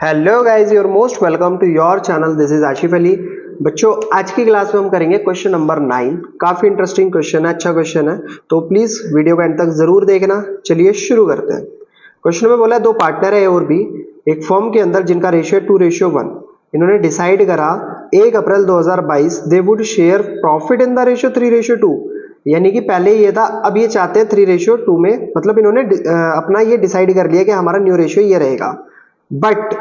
Hello guys, your most welcome to your channel. This is Asif Ali. बच्चों, आज की class में हम करेंगे क्वेश्चन नंबर 9। काफी इंटरेस्टिंग क्वेश्चन है, अच्छा क्वेश्चन है, तो प्लीज वीडियो का एंड तक जरूर देखना। चलिए शुरू करते हैं। क्वेश्चन में बोला है दो पार्टनर है ए और बी एक फर्म के अंदर जिनका रेशियो 2:1। इन्होंने डिसाइड करा 1 अप्रैल 2022 they would share profit in the ratio 3:2। यानी कि पहले ये था, अब ये चाहते हैं 3:2 में, मतलब इन्होंने अपना ये डिसाइड कर लिया कि हमारा न्यू रेशियो ये रहेगा। But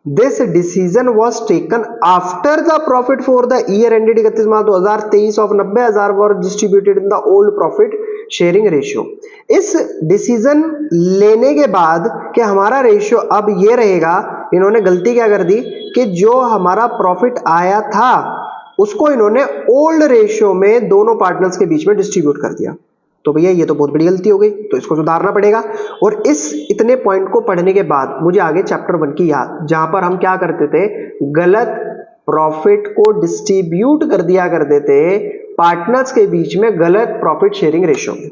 this decision was taken after the profit for the year ended 31 March 2023 of 90,000 were distributed in the old profit sharing ratio। इस डिसीजन लेने के बाद कि हमारा रेशियो अब ये रहेगा, इन्होंने गलती क्या कर दी कि जो हमारा प्रॉफिट आया था उसको इन्होंने ओल्ड रेशियो में दोनों पार्टनर्स के बीच में डिस्ट्रीब्यूट कर दिया। तो भैया ये तो बहुत बड़ी गलती हो गई, तो इसको सुधारना पड़ेगा। और इस इतने पॉइंट को पढ़ने के बाद मुझे आगे चैप्टर 1 की याद, जहां पर हम क्या करते थे, गलत प्रॉफिट को डिस्ट्रीब्यूट कर दिया करते थे पार्टनर्स के बीच में गलत प्रॉफिट शेयरिंग रेशियो में।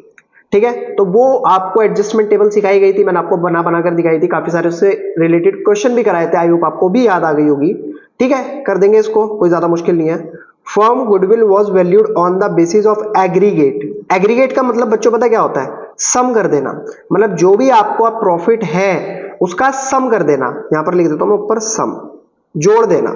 ठीक है, तो वो आपको एडजस्टमेंट टेबल सिखाई गई थी, मैंने आपको बना बना कर दिखाई थी, काफी सारे उससे रिलेटेड क्वेश्चन भी कराए थे। आई होप आपको भी याद आ गई होगी। ठीक है, कर देंगे इसको, कोई ज्यादा मुश्किल नहीं है। Firm goodwill was valued on the basis of aggregate. Aggregate का मतलब बच्चों पता क्या होता है, सम कर देना। मतलब जो भी आपको प्रॉफिट है उसका सम कर देना। यहां पर लिख देता हूं मैं ऊपर, सम जोड़ देना।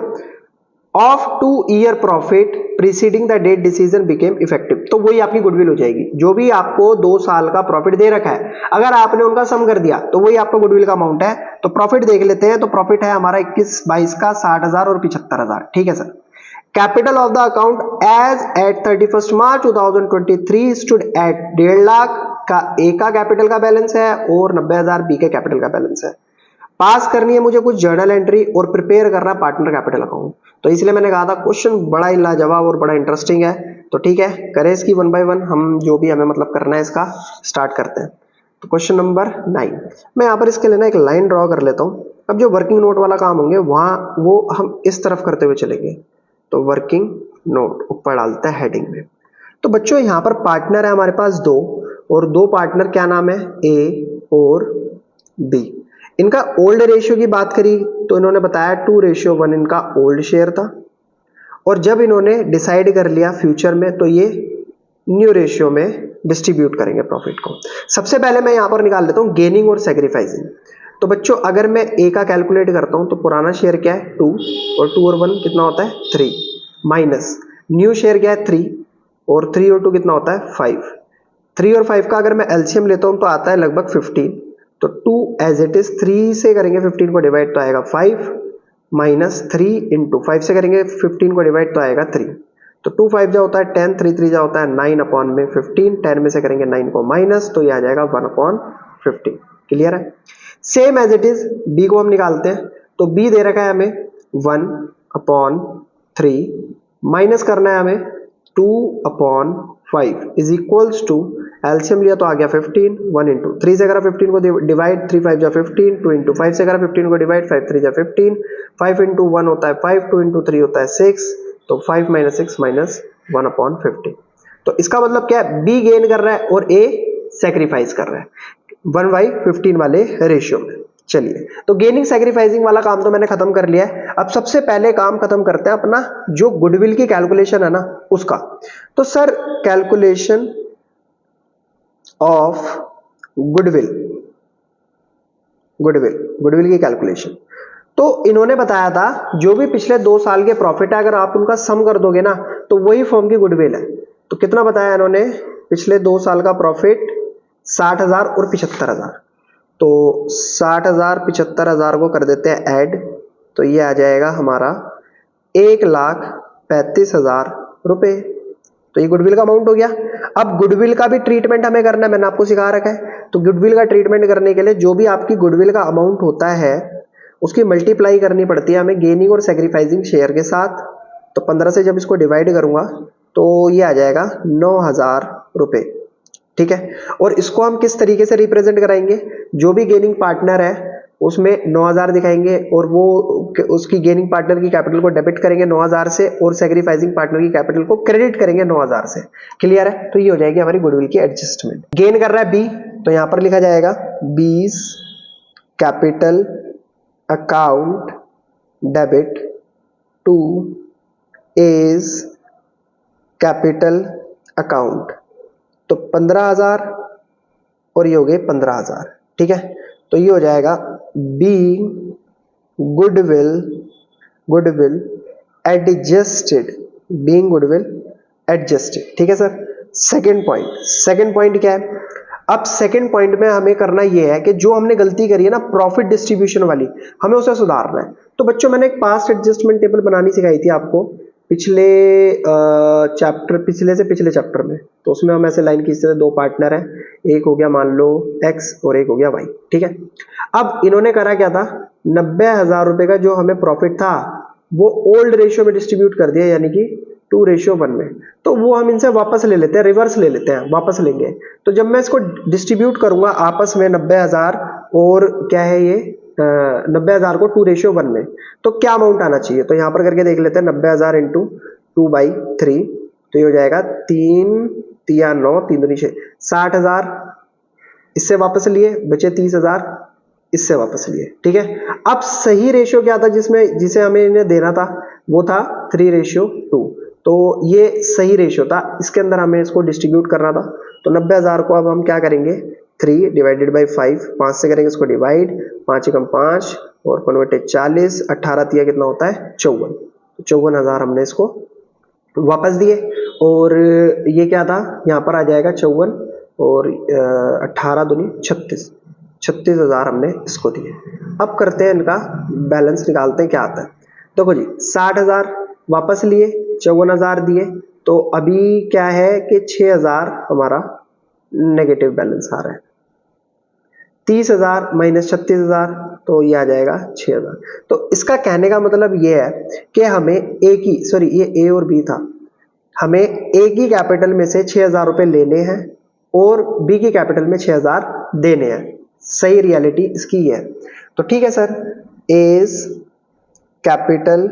Of 2 year profit preceding the date decision became effective. तो वही आपकी गुडविल हो जाएगी। जो भी आपको 2 साल का प्रॉफिट दे रखा है, अगर आपने उनका सम कर दिया तो वही आपका गुडविल का अमाउंट है। तो प्रॉफिट देख लेते हैं। तो प्रॉफिट है हमारा 21-22 का 60,000 और 75,000। ठीक है sir. Capital of the account as at 31 March 2023 stood at 1.5 lakh का ए का कैपिटल का बैलेंस है और 90,000 बी के कैपिटल का बैलेंस है। पास करनी है मुझे कुछ जर्नल एंट्री और प्रिपेयर करना पार्टनर कैपिटल अकाउंट। तो इसलिए मैंने कहा था क्वेश्चन बड़ा ही लाजवाब और बड़ा इंटरेस्टिंग है। तो ठीक है, करें इसकी 1 बाय 1, हम जो भी हमें मतलब करना है इसका स्टार्ट करते हैं। तो क्वेश्चन नंबर 9, मैं यहाँ पर इसके लिए ना एक लाइन ड्रॉ कर लेता हूँ। अब जो वर्किंग नोट वाला काम होंगे वहां वो हम इस तरफ करते हुए चलेंगे। तो वर्किंग नोट ऊपर डालते हैं हेडिंग में। तो बच्चों यहाँ पर पार्टनर है हमारे पास 2, और 2 पार्टनर क्या नाम है, ए और बी। इनका ओल्ड रेशियो की बात करी तो इन्होंने बताया 2:1 इनका ओल्ड शेयर था। और जब इन्होंने डिसाइड कर लिया फ्यूचर में तो ये न्यू रेशियो में डिस्ट्रीब्यूट करेंगे प्रॉफिट को। सबसे पहले मैं यहां पर निकाल लेता हूं गेनिंग और सैक्रिफाइसिंग। तो बच्चों अगर मैं ए का कैलकुलेट करता हूं तो पुराना शेयर क्या है 2, और 2 और 1 कितना होता है 3, माइनस न्यू शेयर क्या है 3, और 3 और 2 कितना होता है 5। 3 और 5 का अगर मैं एलसीएम लेता हूं तो आता है लगभग 15। तो 2 एज इट इज 3 से करेंगे 15 को डिवाइड तो आएगा 5, माइनस 3 इंटू 5 से करेंगे 15 को डिवाइड तो आएगा 3। तो 2 5 जा होता है 10, 3 3 जा होता है 9 अपॉन में 15, 10 में से करेंगे 9 को माइनस तो ये आ जाएगा 1/15। क्लियर है। Same as it is B को हम निकालते हैं। तो बी दे रखा है हमें 1/3, माइनस करना है हमें 2/5 इज इक्वल्स टू, एलसीएम लिया तो आ गया 15, 1 इंटू 3 से करा 15 को डिवाइड, 3 5 जा 15, 2 इंटू 5 से करा 15 को डिवाइड, 5 3 जा 15, 5 इंटू 1 होता है 5, 2 इंटू 3 होता है 6। तो 5 माइनस 6 माइनस 1/15। तो इसका मतलब क्या है, बी गेन कर रहा है और ए सेक्रीफाइस कर रहा है 1/15 वाले रेशियो में। चलिए, तो गेनिंग सैक्रिफाइसिंग वाला काम तो मैंने खत्म कर लिया है। अब सबसे पहले काम खत्म करते हैं अपना जो गुडविल की कैलकुलेशन है ना उसका। तो sir calculation of goodwill, goodwill की कैलकुलेशन। तो इन्होंने बताया था जो भी पिछले 2 साल के प्रॉफिट है अगर आप उनका सम कर दोगे ना तो वही फर्म की गुडविल है। तो कितना बताया इन्होंने, पिछले 2 साल का प्रॉफिट 60,000 और 75,000। तो 60,000 75,000 को कर देते हैं ऐड, तो ये आ जाएगा हमारा 1,35,000 रुपए। तो ये गुडविल का अमाउंट हो गया। अब गुडविल का भी ट्रीटमेंट हमें करना है, मैंने आपको सिखा रखा है। तो गुडविल का ट्रीटमेंट करने के लिए जो भी आपकी गुडविल का अमाउंट होता है उसकी मल्टीप्लाई करनी पड़ती है हमें गेनिंग और सैक्रिफाइसिंग शेयर के साथ। तो 15 से जब इसको डिवाइड करूंगा तो ये आ जाएगा 9,000 रुपए। ठीक है, और इसको हम किस तरीके से रिप्रेजेंट कराएंगे, जो भी गेनिंग पार्टनर है उसमें 9,000 दिखाएंगे और वो उसकी गेनिंग पार्टनर की कैपिटल को डेबिट करेंगे 9,000 से और सैक्रिफाइसिंग पार्टनर की कैपिटल को क्रेडिट करेंगे 9,000 से। क्लियर है। तो ये हो जाएगी हमारी गुडविल की एडजस्टमेंट। गेन कर रहा है बी, तो यहां पर लिखा जाएगा 20 capital account debit to A's capital account. तो 15,000 और ये हो गए 15,000, ठीक है। तो ये हो जाएगा B goodwill, goodwill adjusted, being goodwill adjusted, ठीक है सर। सेकंड पॉइंट क्या है? अब सेकंड पॉइंट में हमें करना ये है कि जो हमने गलती करी है ना प्रॉफिट डिस्ट्रीब्यूशन वाली, हमें उसे सुधारना है। तो बच्चों मैंने एक पास्ट एडजस्टमेंट टेबल बनानी सिखाई थी आपको पिछले चैप्टर, पिछले से पिछले चैप्टर में। तो उसमें हम ऐसे लाइन खींचते थे, दो पार्टनर हैं, एक हो गया मान लो एक्स और एक हो गया वाई, ठीक है। अब इन्होंने करा क्या था, 90,000 रुपए का जो हमें प्रॉफिट था वो ओल्ड रेशियो में डिस्ट्रीब्यूट कर दिया, यानी कि 2:1 में। तो वो हम इनसे वापस ले लेते हैं, रिवर्स ले लेते हैं, वापस लेंगे। तो जब मैं इसको डिस्ट्रीब्यूट करूंगा आपस में 90,000 और क्या है ये 90,000 को 2:1 में, तो क्या अमाउंट आना चाहिए? तो यहां पर करके देख लेते हैं, 90,000 इंटू 2/3, तो ये हो जाएगा 3 तिया 9, 3 दूनी 6, 60,000 इससे वापस लिए, बचे 30,000 इससे वापस लिए, ठीक है। अब सही रेशियो क्या था जिसमें जिसे हमें इन्हें देना था, वो था 3:2। तो ये सही रेशियो था, इसके अंदर हमें इसको डिस्ट्रीब्यूट करना था। तो 90,000 को अब हम क्या करेंगे, 3 डिवाइडेड बाई 5, 5 से करेंगे इसको डिवाइड, 5 एकम 5 और कन्वर्टेड 40, 18 तिया कितना होता है 54। तो 54,000 हमने इसको वापस दिए। और ये क्या था, यहाँ पर आ जाएगा 54 और 18 दूनी 36, 36,000 हमने इसको दिए। अब करते हैं इनका बैलेंस, निकालते हैं क्या आता है। देखो जी, 60,000 वापस लिए, 54,000 दिए, तो अभी क्या है कि 6,000 हमारा नेगेटिव बैलेंस आ रहा है। 30,000 माइनस 36,000, तो ये आ जाएगा 6,000। तो इसका कहने का मतलब ये है कि हमें एक ही, सॉरी ये ए और बी था, हमें ए की कैपिटल में से 6,000 रुपए लेने हैं और बी की कैपिटल में 6,000 देने हैं। सही रियलिटी इसकी है। तो ठीक है sir, A's capital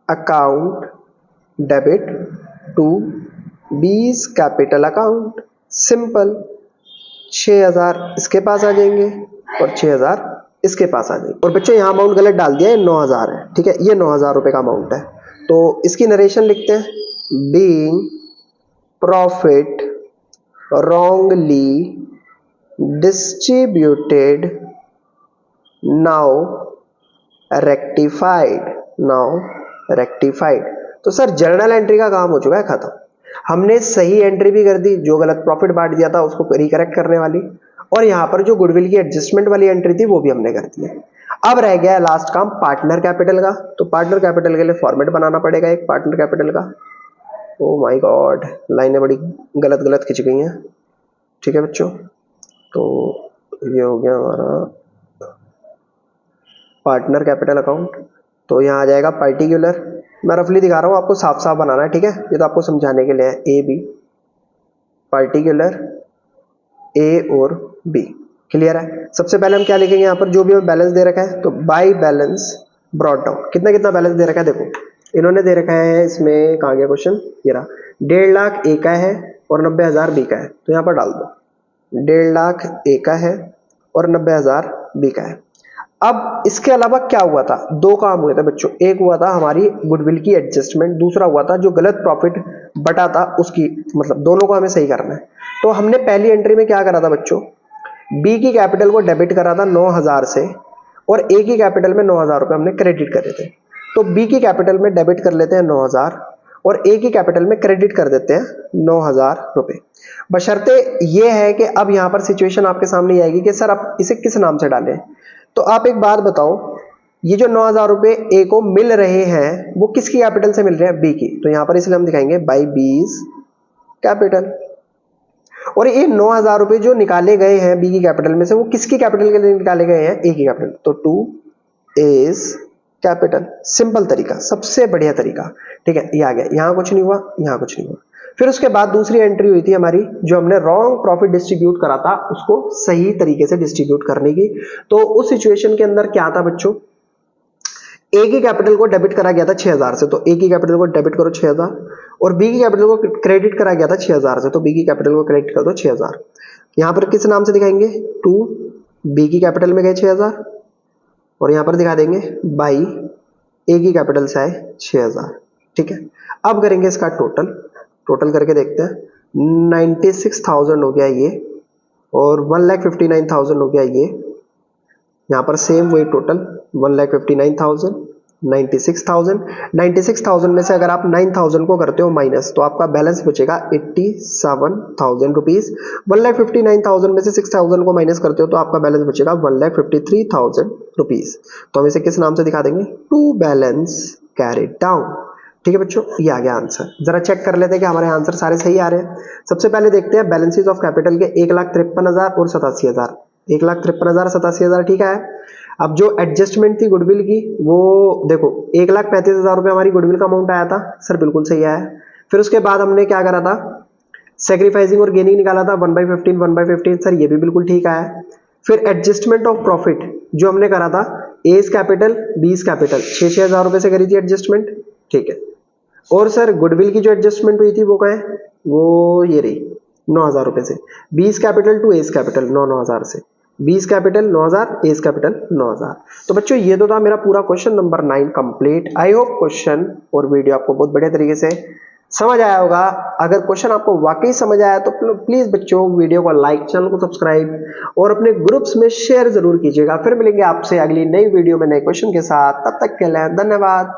account debit to B's capital account, simple. 6,000 इसके पास आ जाएंगे और 6,000 इसके पास आ जाएंगे। और बच्चों यहाँ अमाउंट गलत डाल दिया है, 9,000 है, ठीक है। ये 9,000 रुपए का अमाउंट है। तो इसकी नरेशन लिखते हैं, being profit wrongly distributed, now rectified, now rectified। तो सर जर्नल एंट्री का काम हो चुका है खत्म। हमने सही एंट्री भी कर दी, जो गलत प्रॉफिट बांट दिया था उसको रिकरेक्ट करने वाली, और यहाँ पर जो गुडविल की एडजस्टमेंट वाली एंट्री थी वो भी हमने कर दी है। अब रह गया लास्ट काम पार्टनर कैपिटल का। तो पार्टनर कैपिटल के लिए फॉर्मेट बनाना पड़ेगा एक पार्टनर कैपिटल का। ओ माय गॉड, लाइनें बड़ी गलत गलत खिंच गई हैं, ठीक है बच्चों। तो ये हो गया हमारा पार्टनर कैपिटल अकाउंट। तो यहाँ आ जाएगा पार्टिकुलर, मैं रफली दिखा रहा हूँ, आपको साफ साफ बनाना है, ठीक है। ये तो आपको समझाने के लिए है, ए बी, पार्टिकुलर ए और बी, क्लियर है। सबसे पहले हम क्या लिखेंगे, यहाँ पर जो भी बैलेंस दे रखा है, तो बाय बैलेंस ब्रॉट डाउन। कितना कितना बैलेंस दे रखा है, देखो इन्होंने दे रखा है, इसमें कहाँ गया क्वेश्चन, ये रहा, 1.5 लाख ए का है और 90,000 बी का है। तो यहाँ पर डाल दो 1.5 लाख ए का है और 90,000 बी का है। अब इसके अलावा क्या हुआ था, दो काम हुए थे बच्चों। एक हुआ था हमारी गुडविल की एडजस्टमेंट, दूसरा हुआ था जो गलत प्रॉफिट बटा था उसकी, मतलब दोनों को हमें सही करना है। तो हमने पहली एंट्री में क्या करा था बच्चों, बी की कैपिटल को डेबिट करा था 9,000 से और ए की कैपिटल में 9,000 रुपए हमने क्रेडिट करे थे। तो बी की कैपिटल में डेबिट कर लेते हैं 9,000 और ए की कैपिटल में क्रेडिट कर देते हैं 9,000 रुपए। बशर्ते ये है कि अब यहाँ पर सिचुएशन आपके सामने आएगी कि सर आप इसे किस नाम से डालें। तो आप एक बात बताओ, ये जो 9,000 रुपए ए को मिल रहे हैं वो किसकी कैपिटल से मिल रहे हैं, बी की। तो यहाँ पर इसलिए हम दिखाएंगे बाई बीज कैपिटल। और ये 9,000 रुपए जो निकाले गए हैं बी की कैपिटल में से, वो किसकी कैपिटल के लिए निकाले गए हैं, ए की कैपिटल। तो टू इज कैपिटल, सिंपल तरीका, सबसे बढ़िया तरीका, ठीक है। ये आ गया, यहां कुछ नहीं हुआ, यहां कुछ नहीं हुआ। फिर उसके बाद दूसरी एंट्री हुई थी हमारी, जो हमने रॉन्ग प्रॉफिट डिस्ट्रीब्यूट करा था उसको सही तरीके से डिस्ट्रीब्यूट करने की। तो उस सिचुएशन के अंदर क्या था बच्चों, ए की कैपिटल को डेबिट करा गया था 6,000 से, तो ए की कैपिटल को डेबिट करो 6,000, और बी की कैपिटल को क्रेडिट करा गया था 6,000 से, तो बी की कैपिटल को क्रेडिट कर दो 6,000। यहां पर किस नाम से दिखाएंगे, टू बी की कैपिटल में गए 6,000 और यहाँ पर दिखा देंगे बाई ए की कैपिटल से आए 6000। ठीक है, अब करेंगे इसका टोटल करके देखते हैं। 96,000 हो गया ये और 1,59,000 हो गया ये। यहाँ पर सेम वही टोटल 1,59,000, 96,000 में से अगर आप 9,000 को करते हो माइनस तो आपका बैलेंस बचेगा 87,000 रुपीज। 1,59,000 में से 6,000 को माइनस करते हो तो आपका बैलेंस बचेगा 1,53,000 रुपीज। तो हम इसे किस नाम से दिखा देंगे? To balance carried down. ठीक है बच्चों, ये आ गया आंसर। जरा चेक कर लेते हैं कि हमारे आंसर सारे सही आ रहे हैं। सबसे पहले देखते हैं बैलेंसेस ऑफ कैपिटल के 1,53,000 और 87,000। 1,53,000 87,000 ठीक है। अब जो एडजस्टमेंट थी गुडविल की वो देखो 1,35,000 रुपये हमारी गुडविल का अमाउंट आया था सर, बिल्कुल सही आया। फिर उसके बाद हमने क्या करा था? सेक्रीफाइसिंग और गेनिंग निकाला था 1/15 1/15 सर, ये भी बिल्कुल ठीक आया। फिर एडजस्टमेंट ऑफ प्रॉफिट जो हमने करा था एज कैपिटल बीस कैपिटल 6,000 रुपए से करी थी एडजस्टमेंट। ठीक है, और सर गुडविल की जो एडजस्टमेंट हुई थी वो क्या है? वो ये रही 9,000 रुपए से। 20 कैपिटल टू एज कैपिटल 9,000 से 20 कैपिटल 9,000 एज कैपिटल 9,000। तो बच्चों ये तो था मेरा पूरा question number 9 complete. I hope question और वीडियो आपको बहुत बढ़िया तरीके से समझ आया होगा। अगर क्वेश्चन आपको वाकई समझ आया तो प्लीज बच्चों वीडियो को लाइक, चैनल को सब्सक्राइब और अपने ग्रुप्स में शेयर जरूर कीजिएगा। फिर मिलेंगे आपसे अगली नई वीडियो में नए क्वेश्चन के साथ, तब तक के लिए धन्यवाद।